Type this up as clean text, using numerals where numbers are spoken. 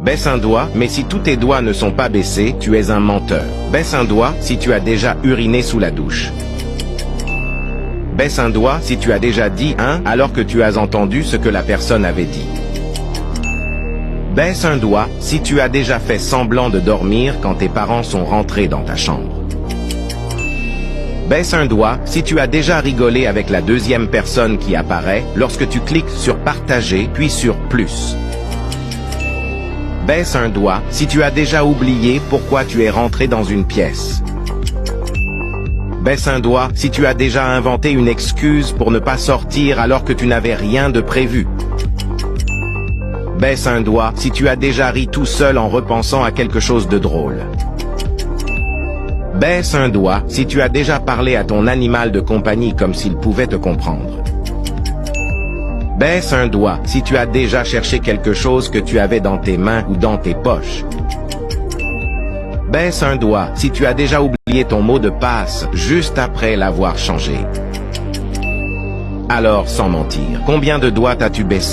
Baisse un doigt, mais si tous tes doigts ne sont pas baissés, tu es un menteur. Baisse un doigt si tu as déjà uriné sous la douche. Baisse un doigt si tu as déjà dit « hein » alors que tu as entendu ce que la personne avait dit. Baisse un doigt si tu as déjà fait semblant de dormir quand tes parents sont rentrés dans ta chambre. Baisse un doigt si tu as déjà rigolé avec la deuxième personne qui apparaît lorsque tu cliques sur « Partager » puis sur « Plus ». Baisse un doigt si tu as déjà oublié pourquoi tu es rentré dans une pièce. Baisse un doigt si tu as déjà inventé une excuse pour ne pas sortir alors que tu n'avais rien de prévu. Baisse un doigt si tu as déjà ri tout seul en repensant à quelque chose de drôle. Baisse un doigt si tu as déjà parlé à ton animal de compagnie comme s'il pouvait te comprendre. Baisse un doigt si tu as déjà cherché quelque chose que tu avais dans tes mains ou dans tes poches. Baisse un doigt si tu as déjà oublié ton mot de passe juste après l'avoir changé. Alors, sans mentir, combien de doigts t'as-tu baissé?